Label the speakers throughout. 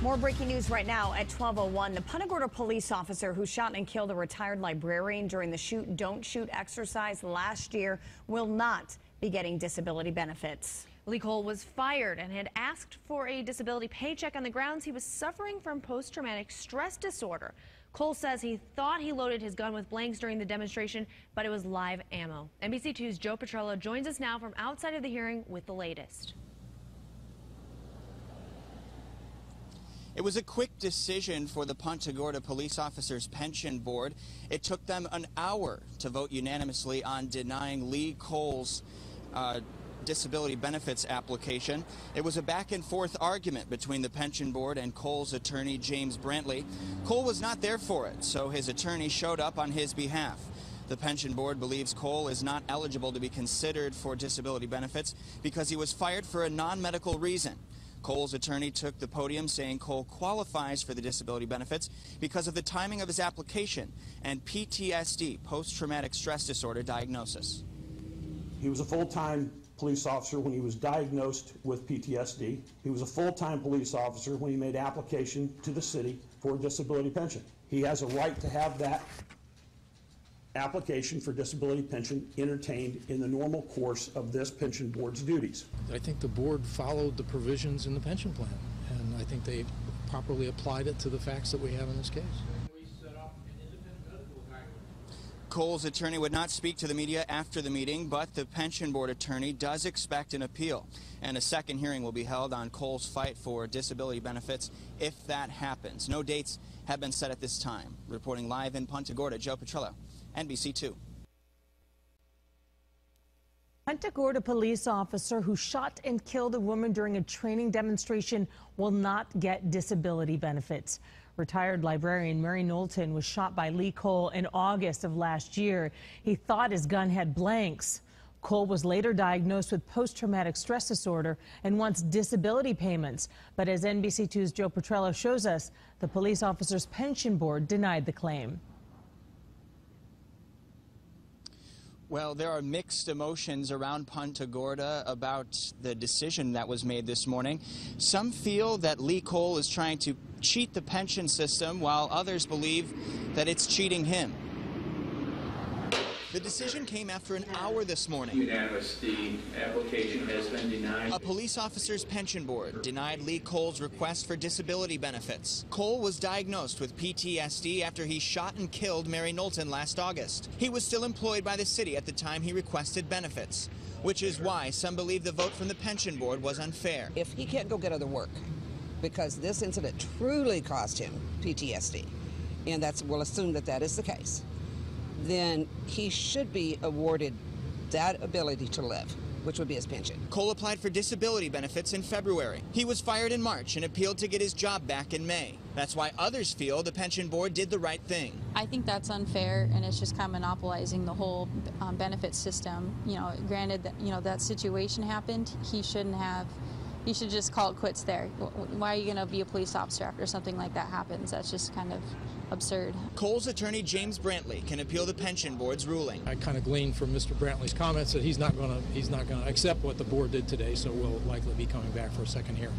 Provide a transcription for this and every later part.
Speaker 1: More breaking news right now at 12:01. The Punta Gorda police officer who shot and killed a retired librarian during the shoot don't shoot exercise last year will not be getting disability benefits.
Speaker 2: Lee Coel was fired and had asked for a disability paycheck on the grounds he was suffering from post-traumatic stress disorder. Coel says he thought he loaded his gun with blanks during the demonstration, but it was live ammo. NBC2's Joe Petrello joins us now from outside of the hearing with the latest.
Speaker 3: It was a quick decision for the Punta Gorda Police Officers Pension Board. It took them an hour to vote unanimously on denying Lee Coel's disability benefits application. It was a back-and-forth argument between the pension board and Coel's attorney, James Brantley. Coel was not there for it, so his attorney showed up on his behalf. The pension board believes Coel is not eligible to be considered for disability benefits because he was fired for a non-medical reason. Coel's attorney took the podium saying Coel qualifies for the disability benefits because of the timing of his application and PTSD, post-traumatic stress disorder diagnosis.
Speaker 4: He was a full-time police officer when he was diagnosed with PTSD. He was a full-time police officer when he made application to the city for a disability pension. He has a right to have that application for disability pension entertained in the normal course of this pension board's duties.
Speaker 5: I think the board followed the provisions in the pension plan, and I think they properly applied it to the facts that we have in this case.
Speaker 3: Coel's attorney would not speak to the media after the meeting, but the pension board attorney does expect an appeal, and a second hearing will be held on Coel's fight for disability benefits if that happens. No dates have been set at this time. Reporting live in Punta Gorda, Joe Petrello, NBC2.
Speaker 1: Punta Gorda police officer who shot and killed a woman during a training demonstration will not get disability benefits. Retired librarian Mary Knowlton was shot by Lee Coel in August of last year. He thought his gun had blanks. Coel was later diagnosed with post-traumatic stress disorder and wants disability payments. But as NBC2's Joe Petrello shows us, the police officer's pension board denied the claim.
Speaker 3: Well, there are mixed emotions around Punta Gorda about the decision that was made this morning. Some feel that Lee Coel is trying to cheat the pension system, while others believe that it's cheating him. The decision came after an hour this morning.
Speaker 6: Unanimous. The application has been denied.
Speaker 3: A police officer's pension board denied Lee Coel's request for disability benefits. Coel was diagnosed with PTSD after he shot and killed Mary Knowlton last August. He was still employed by the city at the time he requested benefits, which is why some believe the vote from the pension board was unfair.
Speaker 7: If he can't go get other work, because this incident truly caused him PTSD, and we'll assume that that is the case, then he should be awarded that ability to live, which would be his pension.
Speaker 3: Coel applied for disability benefits in February. He was fired in March and appealed to get his job back in May. That's why others feel the pension board did the right thing.
Speaker 8: I think that's unfair, and it's just kind of monopolizing the whole benefit system. You know, granted that that situation happened, he shouldn't have. You should just call it quits there. Why are you going to be a police officer after something like that happens? That's just kind of absurd.
Speaker 3: Coel's attorney, James Brantley, can appeal the pension board's ruling.
Speaker 5: I kind of gleaned from Mr. Brantley's comments that he's not going to accept what the board did today, so we'll likely be coming back for a second hearing.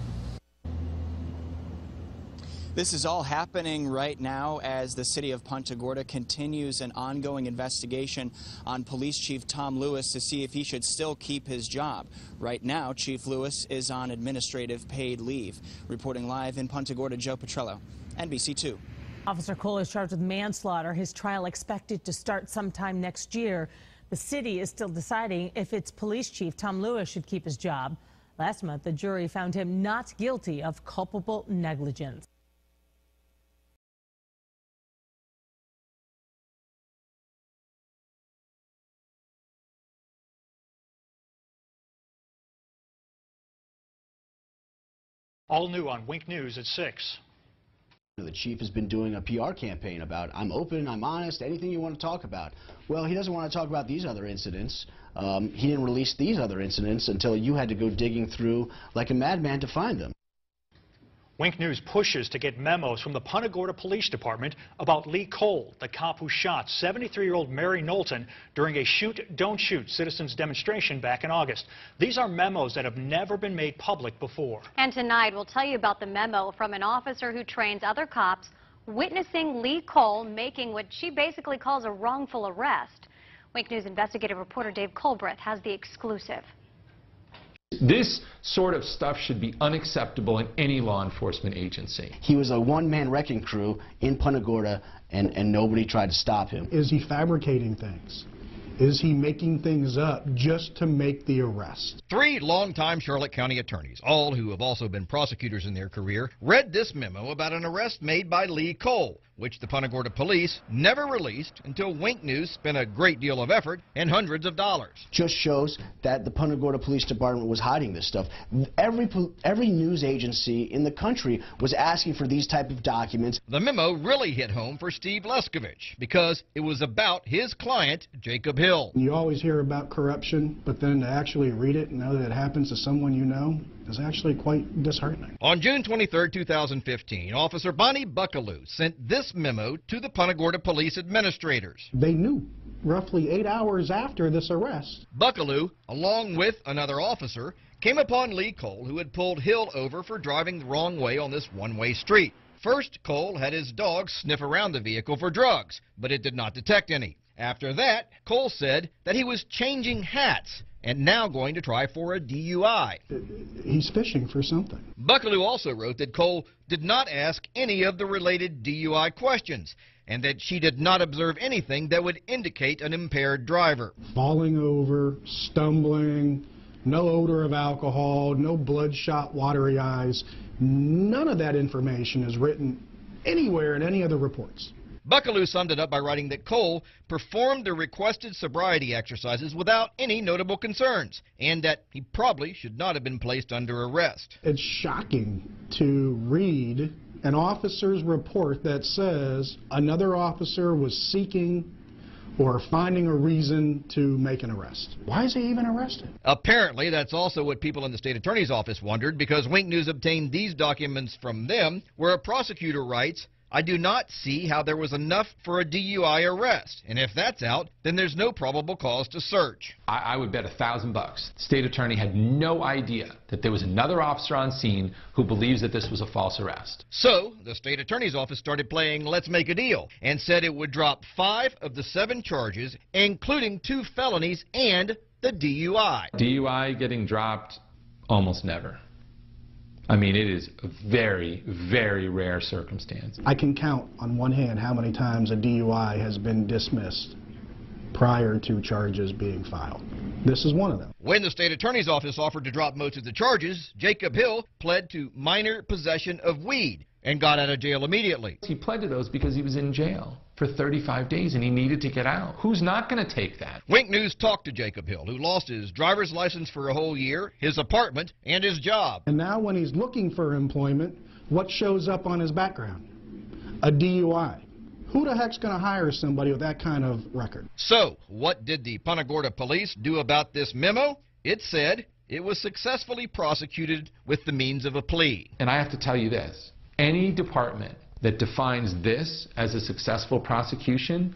Speaker 3: This is all happening right now as the city of Punta Gorda continues an ongoing investigation on Police Chief Tom Lewis to see if he should still keep his job. Right now, Chief Lewis is on administrative paid leave. Reporting live in Punta Gorda, Joe Petrello, NBC2.
Speaker 1: Officer Coel is charged with manslaughter. His trial expected to start sometime next year. The city is still deciding if its police chief, Tom Lewis, should keep his job. Last month, the jury found him not guilty of culpable negligence.
Speaker 9: All new on Wink News at 6.
Speaker 10: The chief has been doing a PR campaign about, I'm open, I'm honest, anything you want to talk about. Well, he doesn't want to talk about these other incidents. He didn't release these other incidents until you had to go digging through like a madman to find them.
Speaker 9: Wink News pushes to get memos from the Punta Gorda Police Department about Lee Cole, the cop who shot 73-year-old Mary Knowlton during a shoot, don't shoot citizens demonstration back in August. These are memos that have never been made public before.
Speaker 11: And tonight we'll tell you about the memo from an officer who trains other cops witnessing Lee Cole making what she basically calls a wrongful arrest. Wink News investigative reporter Dave Colbreth has the exclusive.
Speaker 12: This sort of stuff should be unacceptable in any law enforcement agency.
Speaker 10: He was a one-man wrecking crew in Punta Gorda, and nobody tried to stop him.
Speaker 13: Is he fabricating things? Is he making things up just to make the arrest?
Speaker 14: 3 longtime Charlotte County attorneys, all who have also been prosecutors in their career, read this memo about an arrest made by Lee Cole, which the Punta Gorda police never released until Wink News spent a great deal of effort and hundreds of dollars.
Speaker 10: Just shows that the Punta Gorda Police Department was hiding this stuff. Every news agency in the country was asking for these type of documents.
Speaker 14: The memo really hit home for Steve Leskovich because it was about his client, Jacob Hill.
Speaker 13: You always hear about corruption, but then to actually read it and know that it happens to someone you know is actually quite disheartening.
Speaker 14: On June 23, 2015, Officer Bonnie Buckaloo sent this memo to the Punta Gorda police administrators.
Speaker 13: They knew roughly 8 hours after this arrest.
Speaker 14: Buckaloo, along with another officer, came upon Lee Cole, who had pulled Hill over for driving the wrong way on this one-way street. First, Cole had his dog sniff around the vehicle for drugs, but it did not detect any. After that, Cole said that he was changing hats and now going to try for a DUI.
Speaker 13: He's fishing for something.
Speaker 14: Buckaloo also wrote that Cole did not ask any of the related DUI questions and that she did not observe anything that would indicate an impaired driver.
Speaker 13: Falling over, stumbling, no odor of alcohol, no bloodshot, watery eyes. None of that information is written anywhere in any of the reports.
Speaker 14: Buckaloo summed it up by writing that Cole performed the requested sobriety exercises without any notable concerns, and that he probably should not have been placed under arrest.
Speaker 13: It's shocking to read an officer's report that says another officer was seeking or finding a reason to make an arrest. Why is he even arrested?
Speaker 14: Apparently, that's also what people in the state attorney's office wondered, because Wink News obtained these documents from them, where a prosecutor writes, "I do not see how there was enough for a DUI arrest, and if that's out, then there's no probable cause to search."
Speaker 12: I would bet $1,000 the state attorney had no idea that there was another officer on scene who believes that this was a false arrest.
Speaker 14: So, the state attorney's office started playing Let's Make a Deal and said it would drop 5 of the 7 charges, including 2 felonies and the DUI.
Speaker 12: DUI getting dropped? Almost never. I mean, it is a very, very rare circumstance.
Speaker 13: I can count on one hand how many times a DUI has been dismissed prior to charges being filed. This is one of them.
Speaker 14: When the state attorney's office offered to drop most of the charges, Jacob Hill pled to minor possession of weed and got out of jail immediately.
Speaker 12: He pled to those because he was in jail for 35 days and he needed to get out. Who's not going to take that?
Speaker 14: Wink News talked to Jacob Hill, who lost his driver's license for a whole year, his apartment, and his job.
Speaker 13: And now when he's looking for employment, what shows up on his background? A DUI. Who the heck's going to hire somebody with that kind of record?
Speaker 14: So, what did the Punta Gorda police do about this memo? It said it was successfully prosecuted with the means of a plea.
Speaker 12: And I have to tell you this. Any department that defines this as a successful prosecution,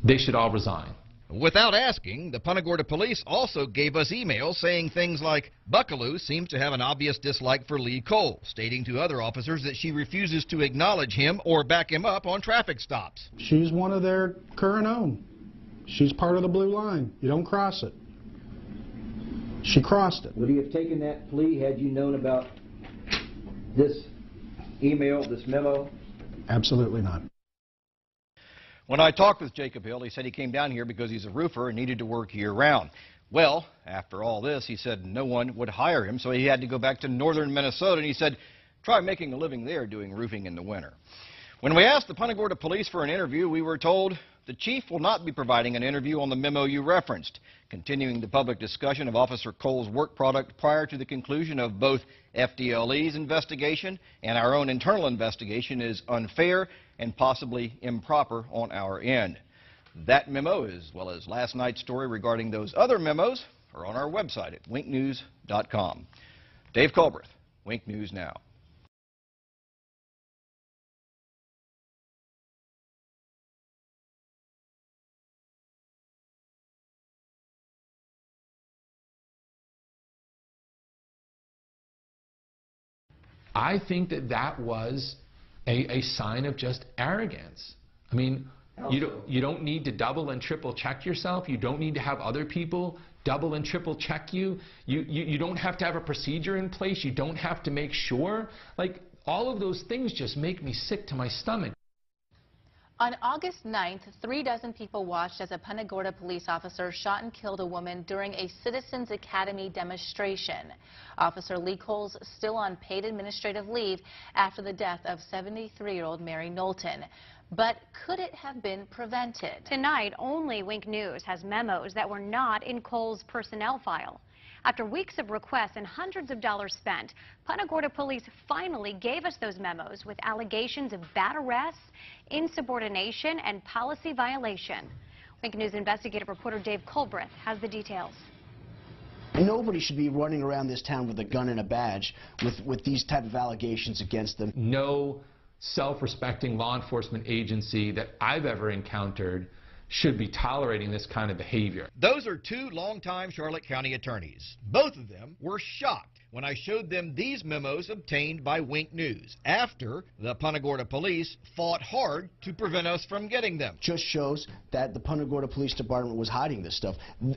Speaker 12: they should all resign.
Speaker 14: Without asking, the Punta Gorda police also gave us emails saying things like, Buckaloo seems to have an obvious dislike for Lee Cole, stating to other officers that she refuses to acknowledge him or back him up on traffic stops.
Speaker 13: She's one of their current own. She's part of the blue line. You don't cross it. She crossed it.
Speaker 15: Would he have taken that plea had you known about this email, this memo?
Speaker 13: Absolutely not.
Speaker 14: When I talked with Jacob Hill, he said he came down here because he's a roofer and needed to work year-round. Well, after all this, he said no one would hire him, so he had to go back to northern Minnesota, and he said, try making a living there doing roofing in the winter. When we asked the Punta Gorda police for an interview, we were told the chief will not be providing an interview on the memo you referenced, continuing the public discussion of Officer Cole's work product prior to the conclusion of both FDLE's investigation and our own internal investigation is unfair and possibly improper on our end. That memo, as well as last night's story regarding those other memos, are on our website at winknews.com. Dave Colbreth, Wink News Now.
Speaker 12: I think that that was a sign of just arrogance. I mean, you don't need to double and triple check yourself. You don't need to have other people double and triple check you. You don't have to have a procedure in place. You don't have to make sure. Like, all of those things just make me sick to my stomach.
Speaker 16: On August 9th, 36 people watched as a Punta Gorda police officer shot and killed a woman during a Citizens Academy demonstration. Officer Lee Cole's still on paid administrative leave after the death of 73-year-old Mary Knowlton. But could it have been prevented?
Speaker 11: Tonight, only Wink News has memos that were not in Cole's personnel file. After weeks of requests and hundreds of dollars spent, Punta Gorda police finally gave us those memos with allegations of bad arrests, insubordination, and policy violation. Wink News investigative reporter Dave Colbreth has the details.
Speaker 10: Nobody should be running around this town with a gun and a badge with these type of allegations against them.
Speaker 12: No self-respecting law enforcement agency that I've ever encountered should be tolerating this kind of behavior.
Speaker 14: Those are two longtime Charlotte County attorneys. Both of them were shocked when I showed them these memos obtained by Wink News after the Punta Gorda police fought hard to prevent us from getting them.
Speaker 10: Just shows that the Punta Gorda Police Department was hiding this stuff.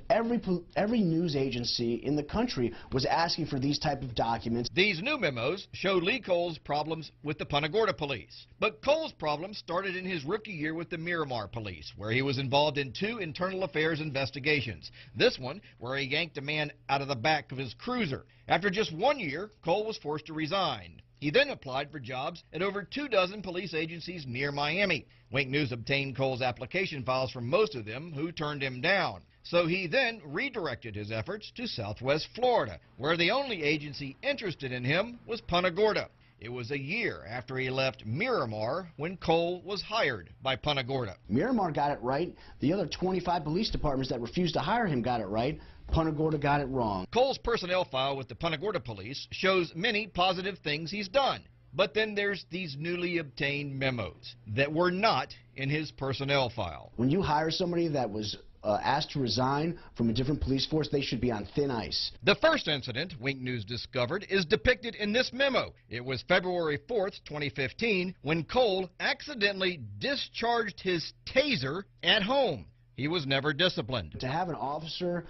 Speaker 10: Every news agency in the country was asking for these type of documents.
Speaker 14: These new memos show Lee Cole's problems with the Punta Gorda police. But Cole's problems started in his rookie year with the Miramar police, where he was involved in 2 internal affairs investigations. This one, where he yanked a man out of the back of his cruiser. After just 1 year, Cole was forced to resign. He then applied for jobs at over 24 police agencies near Miami. Wink News obtained Cole's application files from most of them, who turned him down. So he then redirected his efforts to Southwest Florida, where the only agency interested in him was Punta Gorda. It was a year after he left Miramar when Cole was hired by Punta Gorda.
Speaker 10: Miramar got it right. The other 25 police departments that refused to hire him got it right. Punta Gorda got it wrong.
Speaker 14: Cole's personnel file with the Punta Gorda police shows many positive things he's done. But then there's these newly obtained memos that were not in his personnel file.
Speaker 10: When you hire somebody that was asked to resign from a different police force, they should be on thin ice.
Speaker 14: The first incident Wink News discovered is depicted in this memo. It was February 4th, 2015, when Cole accidentally discharged his taser at home. He was never disciplined.
Speaker 10: To have an officer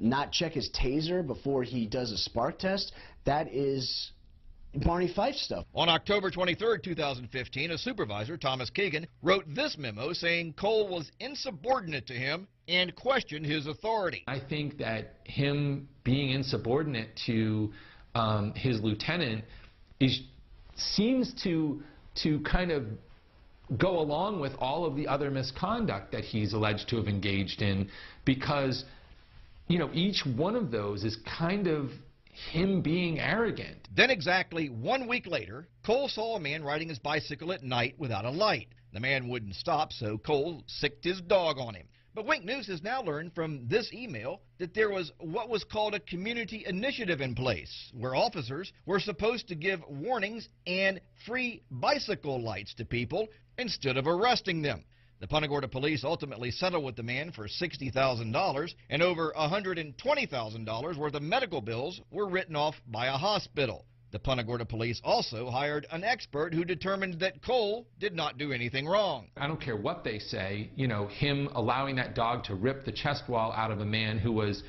Speaker 10: not check his taser before he does a spark test, that is Barney Fife stuff.
Speaker 14: On October 23, 2015, a supervisor, Thomas Keegan, wrote this memo saying Cole was insubordinate to him and questioned his authority.
Speaker 12: I think that him being insubordinate to his lieutenant seems to kind of go along with all of the other misconduct that he's alleged to have engaged in, because, you know, each one of those is kind of him being arrogant.
Speaker 14: Then exactly 1 week later, Cole saw a man riding his bicycle at night without a light. The man wouldn't stop, so Cole sicked his dog on him. But Wink News has now learned from this email that there was what was called a community initiative in place, where officers were supposed to give warnings and free bicycle lights to people instead of arresting them. The Punta Gorda police ultimately settled with the man for $60,000, and over $120,000 worth of medical bills were written off by a hospital. The Punta Gorda police also hired an expert who determined that Cole did not do anything wrong.
Speaker 12: I don't care what they say, you know, him allowing that dog to rip the chest wall out of a man who was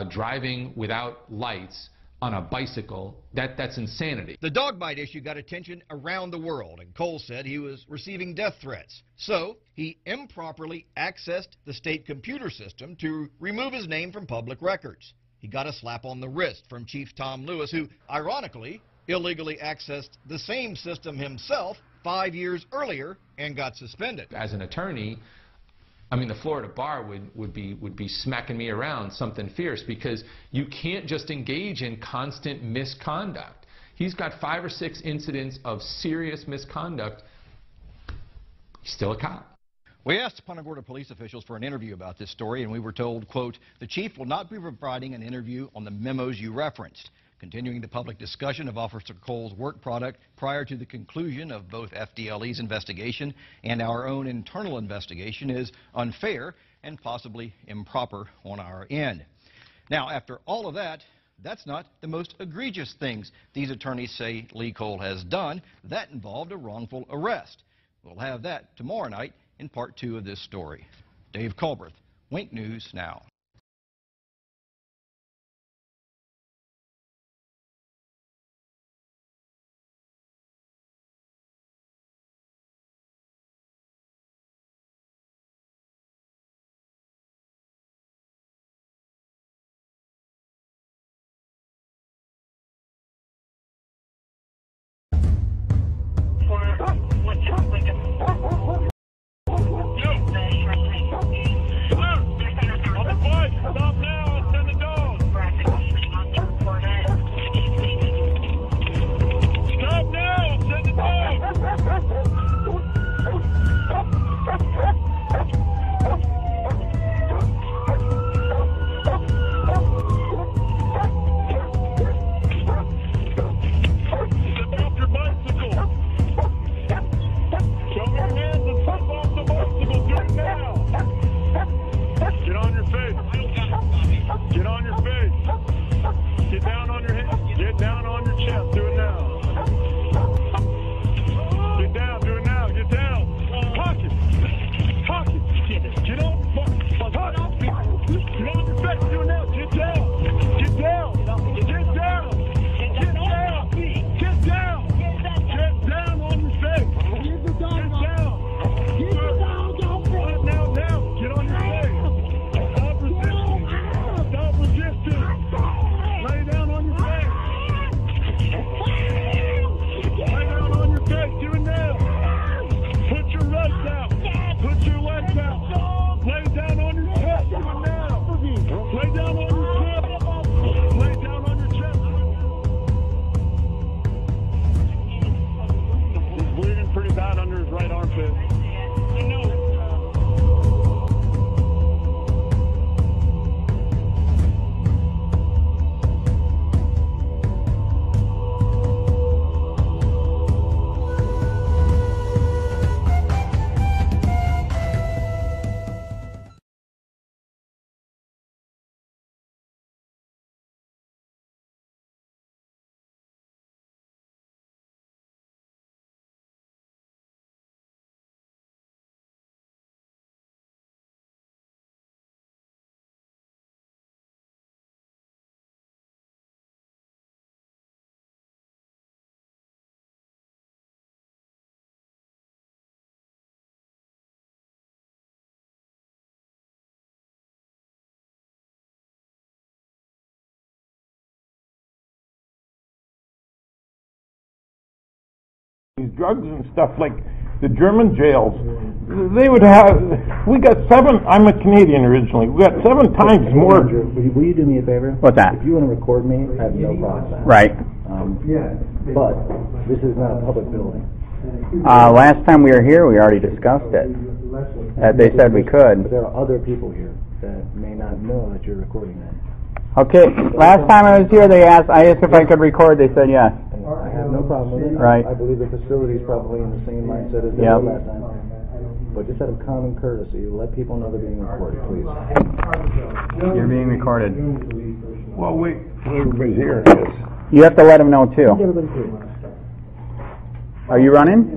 Speaker 12: driving without lights on a bicycle, that's insanity.
Speaker 14: The dog bite issue got attention around the world, and Cole said he was receiving death threats. So he improperly accessed the state computer system to remove his name from public records. He got a slap on the wrist from Chief Tom Lewis, who, ironically, illegally accessed the same system himself 5 years earlier and got suspended.
Speaker 12: As an attorney, I mean, the Florida bar would be smacking me around something fierce, because you can't just engage in constant misconduct. He's got 5 or 6 incidents of serious misconduct. He's still a cop.
Speaker 14: We asked Punta Gorda police officials for an interview about this story, and we were told, quote, "The chief will not be providing an interview on the memos you referenced. Continuing the public discussion of Officer Cole's work product prior to the conclusion of both FDLE's investigation and our own internal investigation is unfair and possibly improper on our end." Now, after all of that, That's not the most egregious things these attorneys say Lee Cole has done. That involved a wrongful arrest. We'll have that tomorrow night in part 2 of this story. Dave Culbreth, Wink News Now.
Speaker 17: These drugs and stuff, like the German jails, they would have, we got 7, I'm a Canadian originally, we got 7 times more.
Speaker 18: Will you do me a favor?
Speaker 19: What's that?
Speaker 18: If you want to record me, I have no problem with that.
Speaker 19: Right.
Speaker 18: But this is not a public building.
Speaker 19: Last time we were here, we already discussed it. They said we could.
Speaker 18: But there are other people here that may not know that you're recording them.
Speaker 19: Okay, last time I was here, I asked if I could record, they said yes.
Speaker 18: I have no problem with it.
Speaker 19: Right.
Speaker 18: I believe the facility is probably in the same mindset as they were last time. But just out of common courtesy, let people know they're being recorded, please.
Speaker 19: You're being recorded.
Speaker 17: Well, wait, everybody's here.
Speaker 19: You have to let them know too. Are you running?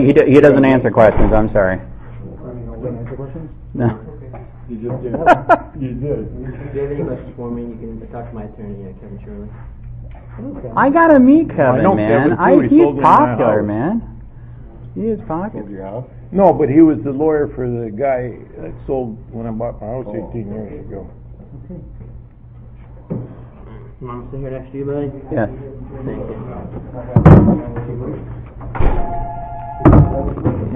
Speaker 19: He doesn't answer questions, I'm sorry.
Speaker 18: Answer questions?
Speaker 19: No.
Speaker 17: You just did. You did.
Speaker 20: If you have any questions for me, you can talk to my attorney, Kevin Shirley.
Speaker 19: I gotta meet Kevin, man. He's popular,
Speaker 17: house.
Speaker 19: man. He is popular.
Speaker 17: Your house? No, but he was the lawyer for the guy that sold when I bought my house 18 years ago.
Speaker 20: Okay. You want me to stay here next to you, buddy?
Speaker 19: Yeah.
Speaker 20: Thank you.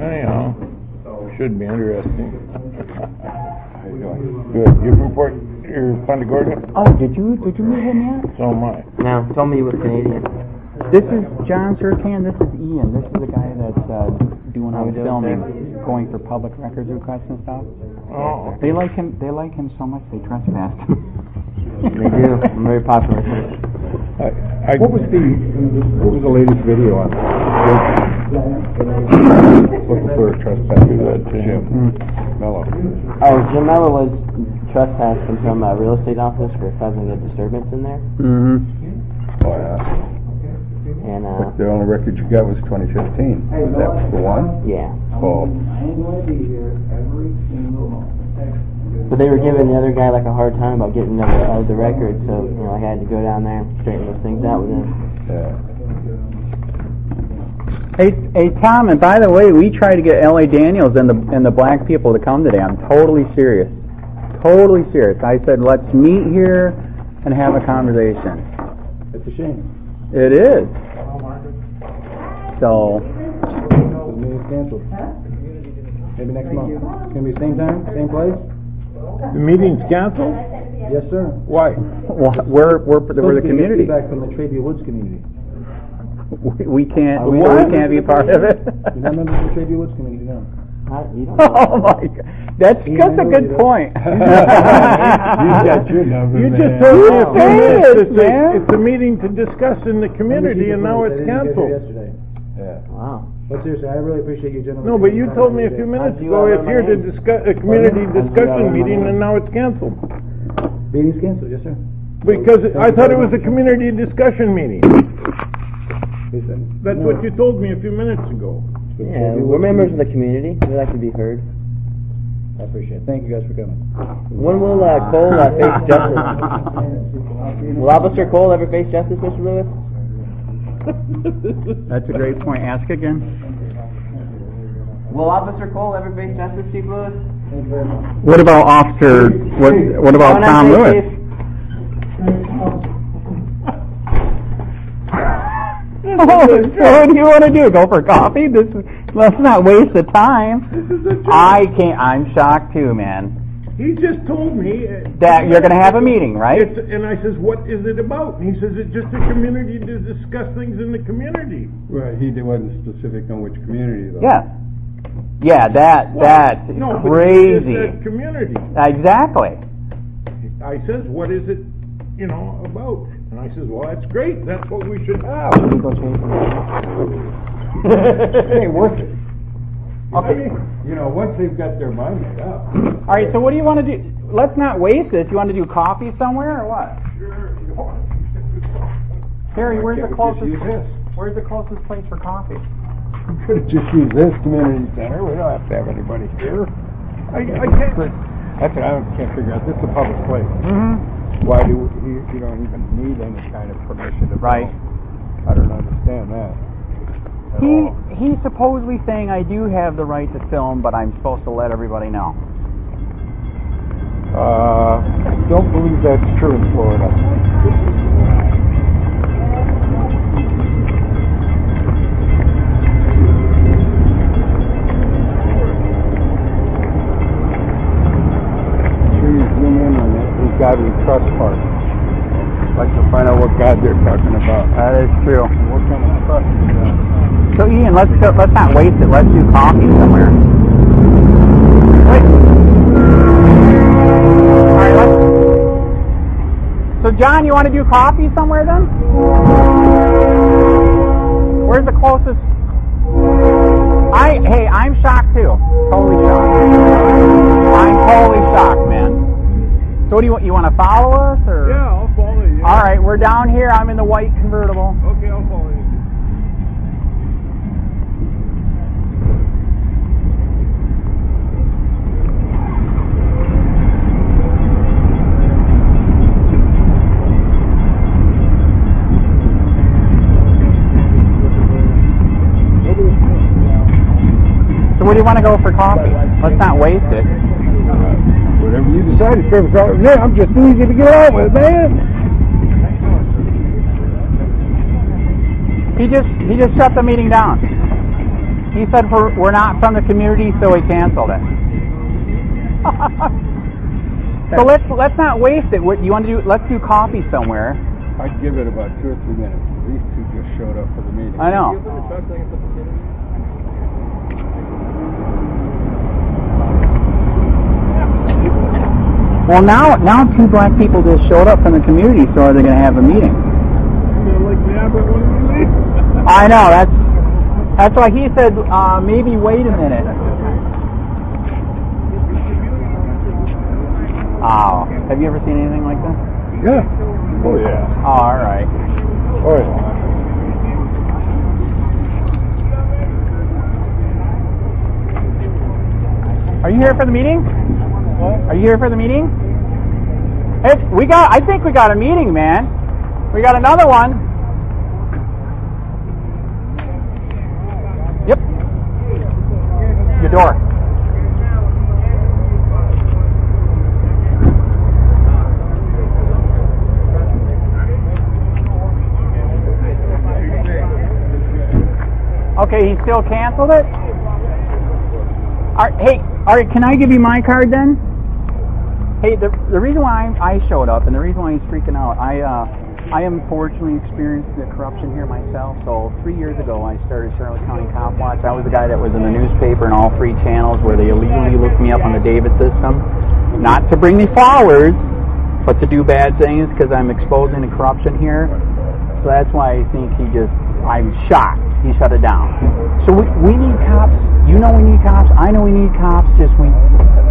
Speaker 17: Anyhow, should be interesting. Good. You're from Punta Gorda?
Speaker 19: Oh, did you meet him yet?
Speaker 17: So am I.
Speaker 20: No, told me you were Canadian.
Speaker 19: This is John Sertan. This is Ian. This is the guy that's doing all the filming, going for public records requests and stuff.
Speaker 17: Oh.
Speaker 19: They like him. They like him so much they trespass him.
Speaker 20: They do. I'm very popular.
Speaker 17: What was the latest video on? Looking for a trespasser. Mello.
Speaker 20: Oh, Jim Mello was trespassed from some real estate office for causing a disturbance in there.
Speaker 17: Mm-hmm. Oh, yeah.
Speaker 20: And,
Speaker 17: But the only record you got was 2015. That was the one?
Speaker 20: Yeah.
Speaker 17: Oh.
Speaker 20: But they were giving the other guy like a hard time about getting the record, so you know I had to go down there and straighten those things out with him.
Speaker 17: Yeah.
Speaker 19: Hey, Tom, and by the way, we tried to get L.A. Daniels and the black people to come today. I'm totally serious. Totally serious. I said, let's meet here and have a conversation.
Speaker 18: It's a shame.
Speaker 19: It is. So.
Speaker 18: The meeting's canceled. Maybe next month. It's going to be same time, same place?
Speaker 17: The meeting's canceled?
Speaker 18: Yes, sir.
Speaker 17: Why?
Speaker 19: We're the community.
Speaker 18: Feedback from the Traeview Woods community.
Speaker 19: We can't be part of it.
Speaker 18: You're not members of the Traeview Woods community, no.
Speaker 19: Oh my God, that's a good point.
Speaker 17: You got your number,
Speaker 19: you
Speaker 17: man.
Speaker 19: just told me a few minutes, man.
Speaker 17: It's a meeting to discuss in the community, and now it's canceled.
Speaker 18: Yeah.
Speaker 19: Wow.
Speaker 18: But seriously, I really appreciate you gentlemen.
Speaker 17: No, but you told me a few minutes ago it's here to discuss a community discussion meeting, and now it's canceled.
Speaker 18: Meeting's canceled, yes, sir.
Speaker 17: Because I thought it was a community discussion meeting. That's what you told me a few minutes ago.
Speaker 20: Yeah, we're members of the community. We like to be heard.
Speaker 18: I appreciate it. Thank you guys for coming.
Speaker 20: When will Cole face justice? Will Officer Cole ever face justice, Mr. Lewis?
Speaker 19: That's a great point. Ask again.
Speaker 20: Will Officer Cole ever face justice, Chief Lewis?
Speaker 19: What about Officer? What about Tom Lewis? Oh, what do you want to do? Go for coffee? Let's not waste the time. I can't. I'm shocked too, man.
Speaker 17: He just told me
Speaker 19: that you're going to have a meeting, right?
Speaker 17: And I says, what is it about? And he says, it's just a community to discuss things in the community.
Speaker 21: Right, he wasn't specific on which community, though.
Speaker 19: Yeah. Yeah, that's crazy.
Speaker 17: But it's community.
Speaker 19: Exactly.
Speaker 17: I says, what is it, about? And I says, well, that's great. That's what we should have.
Speaker 21: It ain't worth it.
Speaker 19: Okay.
Speaker 21: Once they've got their mind made up.
Speaker 19: All right, so what do you want to do? Let's not waste this. You want to do coffee somewhere or what?
Speaker 17: Sure.
Speaker 19: Harry, where's the closest place for coffee?
Speaker 21: We could have just used this community center. We don't have to have anybody here.
Speaker 17: I can't.
Speaker 21: That's what I can't figure out. This is a public place.
Speaker 19: Mm-hmm.
Speaker 21: Why do you don't even need any kind of permission to
Speaker 19: Right.
Speaker 21: film? I don't understand that.
Speaker 19: He's supposedly saying I do have the right to film, but I'm supposed to let everybody know.
Speaker 21: Don't believe that's true in Florida. God we trust part. I'd like to find out what God they're talking about.
Speaker 19: That is true.
Speaker 21: What kind of trust is that?
Speaker 19: So Ian, let's not waste it. Let's do coffee somewhere. Wait. All right, so John, you want to do coffee somewhere then? Where's the closest? I'm shocked too. Totally shocked. I'm totally shocked, man. So what do you want to follow us, or?
Speaker 17: Yeah, I'll follow you.
Speaker 19: All right, we're down here. I'm in the white convertible.
Speaker 17: Okay, I'll follow you.
Speaker 19: So where do you want to go for coffee? Let's not waste it.
Speaker 21: Whatever you decide, it's perfect. I'm just easy to get out with, man.
Speaker 19: He just shut the meeting down. He said we're not from the community, so he canceled it. So let's not waste it. What you want to do? Let's do coffee somewhere.
Speaker 21: I'd give it about 2 or 3 minutes. These two just showed up for the meeting.
Speaker 19: I know. Well, now 2 black people just showed up from the community, so are they going to have a meeting? I know, that's why he said, maybe wait a minute. Oh, have you ever seen anything like this?
Speaker 21: Yeah. Oh, yeah.
Speaker 19: Oh, all right.
Speaker 21: Oh, yeah.
Speaker 19: Are you here for the meeting?
Speaker 21: What?
Speaker 19: Are you here for the meeting? Hey, I think we got a meeting, man. We got another one. Yep. Your door. Okay, he still canceled it? Hey, can I give you my card then? Hey, the reason why I showed up and the reason why he's freaking out, I unfortunately experienced the corruption here myself. So 3 years ago, I started Charlotte County COPWATCH. I was the guy that was in the newspaper and all 3 channels where they illegally looked me up on the David system. Not to bring me flowers, but to do bad things because I'm exposing the corruption here. So that's why I think I'm shocked. He shut it down. So we need cops. You know we need cops. I know we need cops.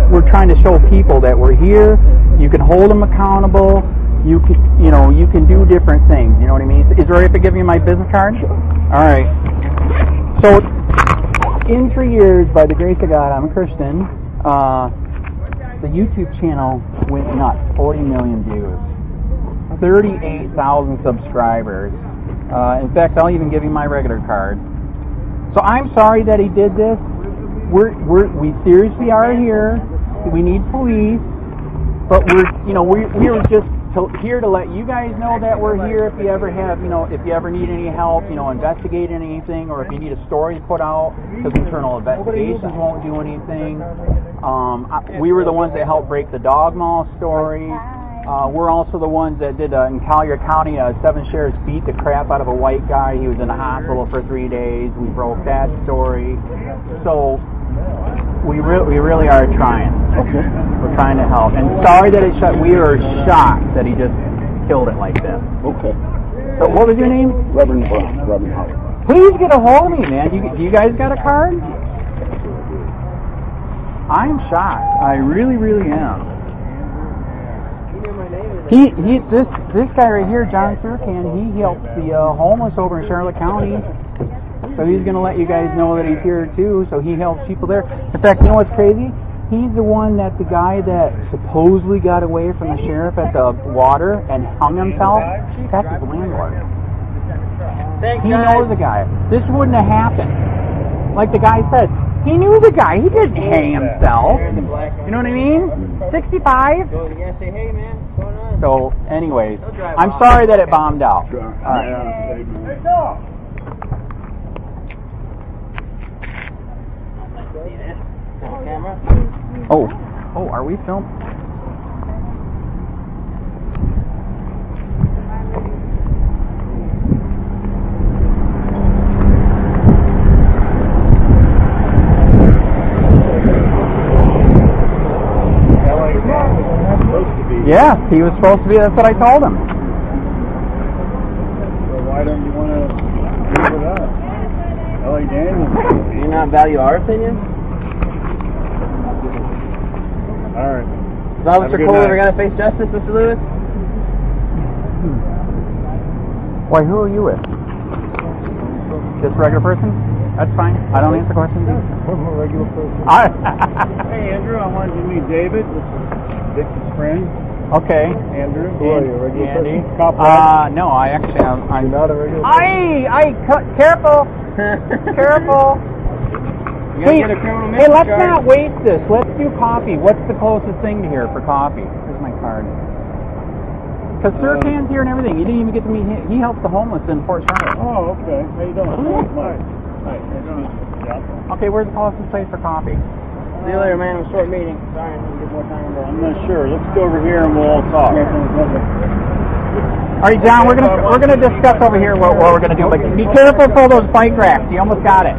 Speaker 19: We're trying to show people that we're here. You can hold them accountable. You can do different things. You know what I mean? Is it all right if I give you my business card? All right. So in 3 years, by the grace of God, I'm a Christian. The YouTube channel went nuts. 40 million views. 38,000 subscribers. In fact, I'll even give you my regular card. So I'm sorry that he did this. We seriously are here. We need police, but we were just here to let you guys know that we're here. If you ever have, if you ever need any help, investigating anything, or if you need a story put out, because internal investigations won't do anything. We were the ones that helped break the dog mall story. We're also the ones that did in Collier County, 7 sheriffs beat the crap out of a white guy. He was in the hospital for 3 days. We broke that story. So we really are trying. Okay. We're trying to help. And sorry that it shut. We are shocked that he just killed it like this. Okay. So what was your name?
Speaker 21: Reverend Brown. Reverend Howard.
Speaker 19: Please get a hold of me, man. You guys got a card? I'm shocked. I really, really am. This guy right here, John Surcan, he helps the homeless over in Charlotte County. So he's going to let you guys know that he's here too. So he helps people there. In fact, you know what's crazy? He's the one that the guy that supposedly got away from the sheriff at the water and hung himself. That's his landlord. He knows the guy. This wouldn't have happened. Like the guy said, he knew the guy. He didn't hang himself. You know what I mean? 65. So, anyways, I'm sorry that it bombed out. All right. Oh, are we filming? Yeah, he was supposed to be. That's what I told him.
Speaker 21: Well, why don't you want to leave it up? L.A. Daniels.
Speaker 20: Do you not value our opinion?
Speaker 21: All right.
Speaker 20: Is Officer Coel ever going to face justice, Mr. Lewis?
Speaker 19: Why, who are you with? Just a regular person? That's fine. I don't answer questions.
Speaker 21: I'm a regular person. Hey, Andrew, I wanted you to meet David. This is Vic's friend.
Speaker 19: Okay.
Speaker 21: Andrew, who are you, a regular
Speaker 19: Andy?
Speaker 21: person?
Speaker 19: No, I actually am.
Speaker 21: You're not a regular person?
Speaker 19: Careful! Careful! Hey, let's not waste this. Let's do coffee. What's the closest thing to here for coffee? Here's my card. Because Surcan's here and everything. You didn't even get to meet him. He helps the homeless in Fort Charlotte.
Speaker 21: Oh, okay. How you doing? Hi. How you doing? Yeah.
Speaker 19: Okay, where's the closest place for coffee?
Speaker 20: See you later, man. It was a short meeting. Sorry, I didn't get more time.
Speaker 21: I'm not sure. Let's go over here and we'll all talk.
Speaker 19: All right, John, we're gonna discuss over here what we're gonna do. But be careful for those bike racks. You almost got it.